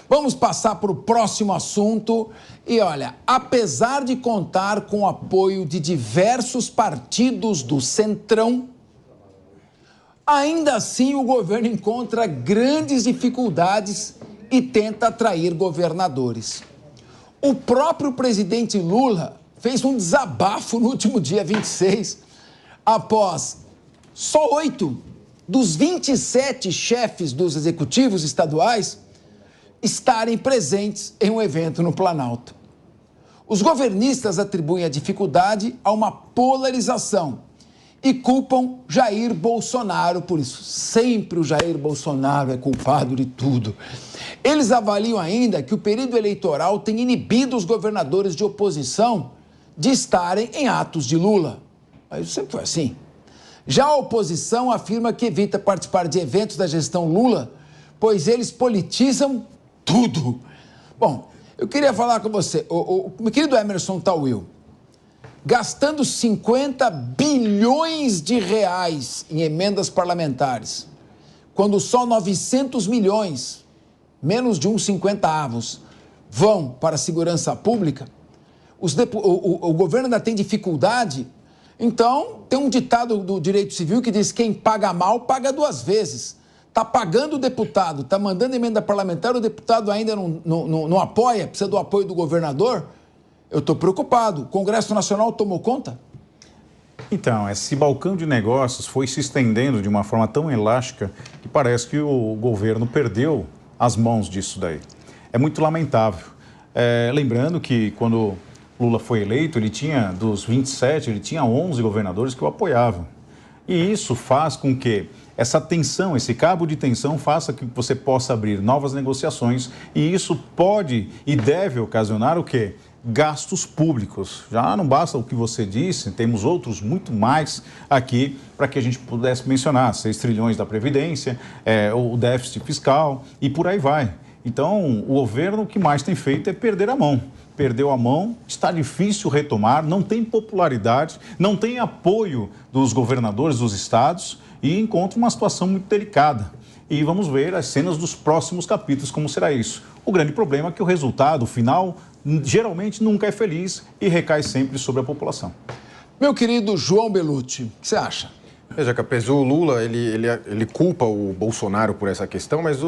Vamos passar para o próximo assunto. E olha, apesar de contar com o apoio de diversos partidos do Centrão, ainda assim o governo encontra grandes dificuldades e tenta atrair governadores. O próprio presidente Lula fez um desabafo no último dia 26, após só 8 dos 27 chefes dos executivos estaduais estarem presentes em um evento no Planalto. Os governistas atribuem a dificuldade a uma polarização e culpam Jair Bolsonaro por isso. Sempre o Jair Bolsonaro é culpado de tudo. Eles avaliam ainda que o período eleitoral tem inibido os governadores de oposição de estarem em atos de Lula. Mas isso sempre foi assim. Já a oposição afirma que evita participar de eventos da gestão Lula, pois eles politizam tudo. Bom, eu queria falar com você, meu querido Emerson Tawil, gastando 50 bilhões de reais em emendas parlamentares, quando só 900 milhões, menos de 1,50, vão para a segurança pública, o governo ainda tem dificuldade. Então, tem um ditado do direito civil que diz: quem paga mal, paga 2 vezes. Está pagando o deputado, está mandando emenda parlamentar, o deputado ainda não apoia, precisa do apoio do governador. Eu estou preocupado. O Congresso Nacional tomou conta? Então, esse balcão de negócios foi se estendendo de uma forma tão elástica que parece que o governo perdeu as mãos disso daí. É muito lamentável. Lembrando que quando Lula foi eleito, ele tinha, dos 27, ele tinha 11 governadores que o apoiavam. E isso faz com que essa tensão, esse cabo de tensão, faça que você possa abrir novas negociações, e isso pode e deve ocasionar o quê? Gastos públicos. Já não basta o que você disse, temos outros muito mais aqui para que a gente pudesse mencionar: 6 trilhões da Previdência, o déficit fiscal e por aí vai. Então, o governo o que mais tem feito é perder a mão. Perdeu a mão, está difícil retomar, não tem popularidade, não tem apoio dos governadores dos estados e encontra uma situação muito delicada. E vamos ver as cenas dos próximos capítulos, como será isso. O grande problema é que o resultado final geralmente nunca é feliz e recai sempre sobre a população. Meu querido João Belutti, o que você acha? Veja, Capês, o Lula, ele culpa o Bolsonaro por essa questão, mas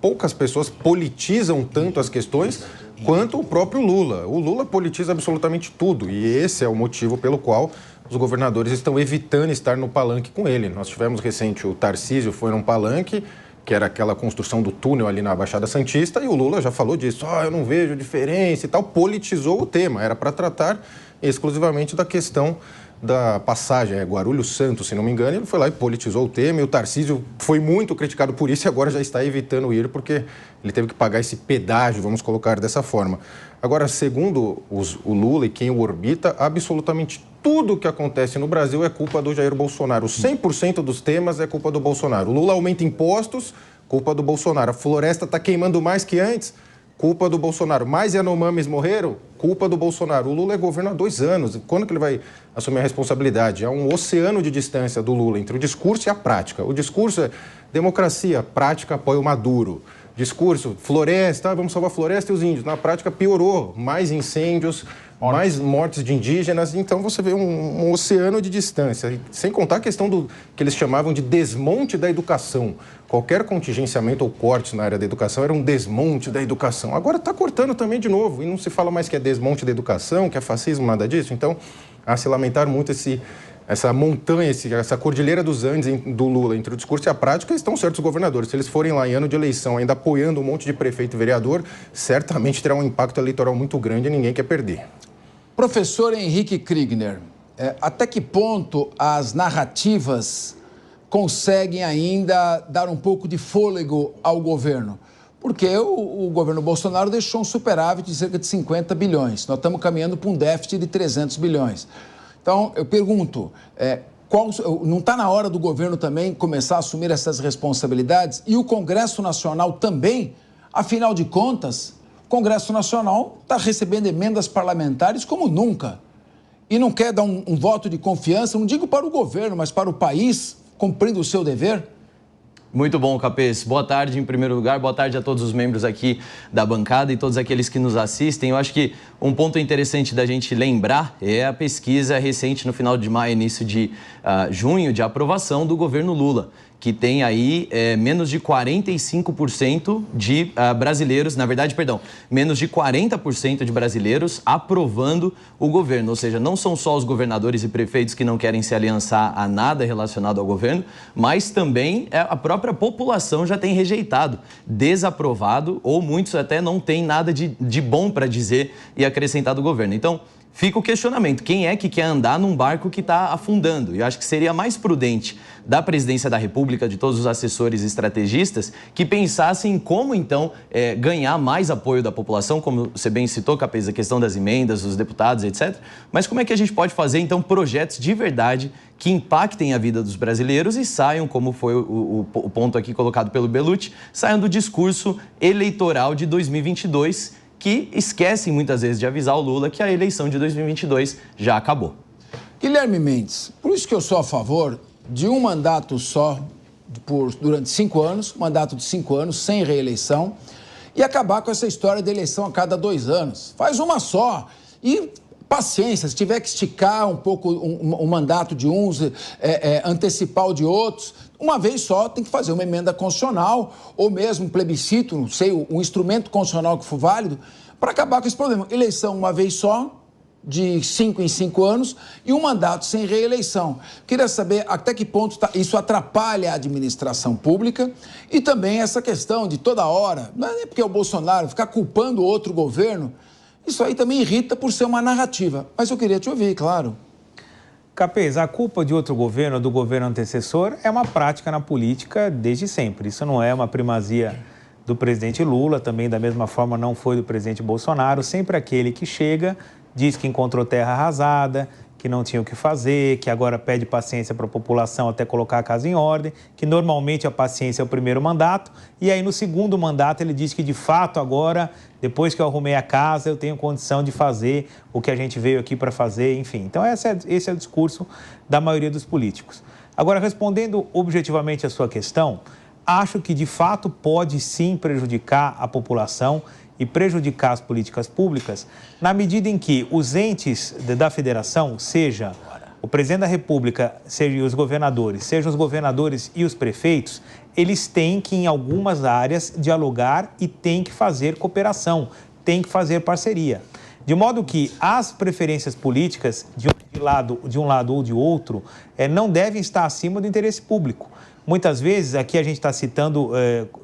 poucas pessoas politizam tanto as questões quanto o próprio Lula. O Lula politiza absolutamente tudo, e esse é o motivo pelo qual os governadores estão evitando estar no palanque com ele. Nós tivemos recente, o Tarcísio foi num palanque, que era aquela construção do túnel ali na Baixada Santista, e o Lula já falou disso: eu não vejo diferença e tal, politizou o tema, era para tratar exclusivamente da questão da passagem, Guarulhos-Santos, se não me engano. Ele foi lá e politizou o tema, e o Tarcísio foi muito criticado por isso e agora já está evitando ir porque ele teve que pagar esse pedágio, vamos colocar dessa forma. Agora, segundo o Lula e quem o orbita, absolutamente tudo que acontece no Brasil é culpa do Jair Bolsonaro. 100% dos temas é culpa do Bolsonaro. O Lula aumenta impostos, culpa do Bolsonaro. A floresta está queimando mais que antes, culpa do Bolsonaro. Mais Yanomamis morreram, culpa do Bolsonaro. O Lula é governo há 2 anos. Quando que ele vai assumir a responsabilidade? Há um oceano de distância do Lula entre o discurso e a prática. O discurso é democracia, prática apoia o Maduro. Discurso, floresta, vamos salvar a floresta e os índios. Na prática piorou, mais incêndios, mais mortes de indígenas. Então você vê um oceano de distância. Sem contar a questão do que eles chamavam de desmonte da educação. Qualquer contingenciamento ou corte na área da educação era um desmonte da educação. Agora está cortando também de novo. E não se fala mais que é desmonte da educação, que é fascismo, nada disso. Então, há se lamentar muito essa montanha, essa cordilheira dos Andes do Lula entre o discurso e a prática. Estão certos governadores. Se eles forem lá em ano de eleição ainda apoiando um monte de prefeito e vereador, certamente terá um impacto eleitoral muito grande e ninguém quer perder. Professor Henrique Kriegner, até que ponto as narrativas conseguem ainda dar um pouco de fôlego ao governo? Porque o governo Bolsonaro deixou um superávit de cerca de 50 bilhões. Nós estamos caminhando para um déficit de 300 bilhões. Então, eu pergunto, não está na hora do governo também começar a assumir essas responsabilidades? E o Congresso Nacional também? Afinal de contas, o Congresso Nacional está recebendo emendas parlamentares como nunca. E não quer dar um voto de confiança, não digo para o governo, mas para o país, cumprindo o seu dever? Muito bom, Capês. Boa tarde, em primeiro lugar. Boa tarde a todos os membros aqui da bancada e todos aqueles que nos assistem. Eu acho que um ponto interessante da gente lembrar é a pesquisa recente no final de maio, início de junho, de aprovação do governo Lula, que tem aí menos de 45% de brasileiros, na verdade, perdão, menos de 40% de brasileiros aprovando o governo. Ou seja, não são só os governadores e prefeitos que não querem se aliançar a nada relacionado ao governo, mas também a própria população já tem rejeitado, desaprovado, ou muitos até não têm nada de bom para dizer e acrescentar do governo. Então, fica o questionamento, quem é que quer andar num barco que está afundando? E eu acho que seria mais prudente da Presidência da República, de todos os assessores e estrategistas, que pensassem em como, então, ganhar mais apoio da população, como você bem citou, Capês, a questão das emendas, dos deputados, etc. Mas como é que a gente pode fazer, então, projetos de verdade que impactem a vida dos brasileiros e saiam, como foi o ponto aqui colocado pelo Bellucci, saiam do discurso eleitoral de 2022, que esquecem muitas vezes de avisar o Lula que a eleição de 2022 já acabou. Guilherme Mendes, por isso que eu sou a favor de um mandato só durante 5 anos, mandato de 5 anos, sem reeleição, e acabar com essa história de eleição a cada 2 anos. Faz uma só e paciência, se tiver que esticar um pouco o mandato de uns, antecipar o de outros, uma vez só tem que fazer uma emenda constitucional ou mesmo um plebiscito, não sei, um instrumento constitucional que for válido para acabar com esse problema. Eleição uma vez só, de 5 em 5 anos, e um mandato sem reeleição. Queria saber até que ponto isso atrapalha a administração pública e também essa questão de toda hora, não é nem porque é o Bolsonaro, ficar culpando outro governo, isso aí também irrita por ser uma narrativa. Mas eu queria te ouvir, claro. Capês, a culpa de outro governo, do governo antecessor, é uma prática na política desde sempre. Isso não é uma primazia do presidente Lula, também da mesma forma não foi do presidente Bolsonaro. Sempre aquele que chega, diz que encontrou terra arrasada, que não tinha o que fazer, que agora pede paciência para a população até colocar a casa em ordem, que normalmente a paciência é o primeiro mandato, e aí no segundo mandato ele diz que de fato agora, depois que eu arrumei a casa, eu tenho condição de fazer o que a gente veio aqui para fazer, enfim. Então esse é o discurso da maioria dos políticos. Agora, respondendo objetivamente a sua questão, acho que de fato pode sim prejudicar a população e prejudicar as políticas públicas, na medida em que os entes da federação, seja o presidente da República, seja os governadores, sejam os governadores e os prefeitos, eles têm que, em algumas áreas, dialogar e têm que fazer cooperação, têm que fazer parceria. De modo que as preferências políticas, de um lado ou de outro, não devem estar acima do interesse público. Muitas vezes, aqui a gente está citando,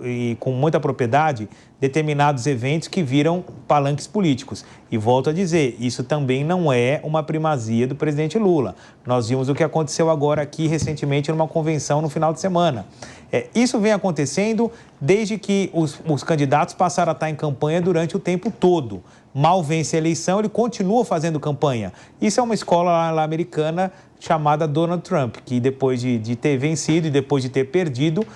e com muita propriedade, determinados eventos que viram palanques políticos. E volto a dizer, isso também não é uma primazia do presidente Lula. Nós vimos o que aconteceu agora aqui recentemente numa convenção no final de semana. Isso vem acontecendo desde que os candidatos passaram a estar em campanha durante o tempo todo. Mal vence a eleição, ele continua fazendo campanha. Isso é uma escola lá americana chamada Donald Trump, que depois de ter vencido e depois de ter perdido,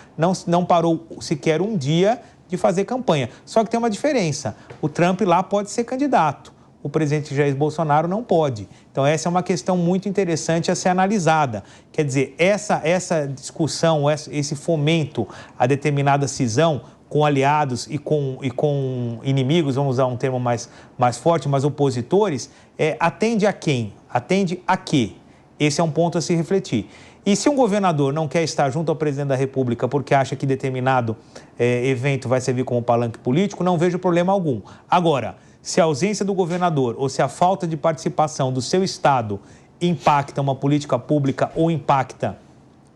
não parou sequer um dia de fazer campanha. Só que tem uma diferença, o Trump lá pode ser candidato, o presidente Jair Bolsonaro não pode. Então essa é uma questão muito interessante a ser analisada. Quer dizer, essa discussão, esse fomento a determinada cisão com aliados e com inimigos, vamos usar um termo mais forte, mas opositores, atende a quem? Atende a quê? Esse é um ponto a se refletir. E se um governador não quer estar junto ao presidente da República porque acha que determinado evento vai servir como palanque político, não vejo problema algum. Agora, se a ausência do governador ou se a falta de participação do seu estado impacta uma política pública ou impacta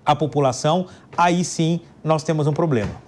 a população, aí sim nós temos um problema.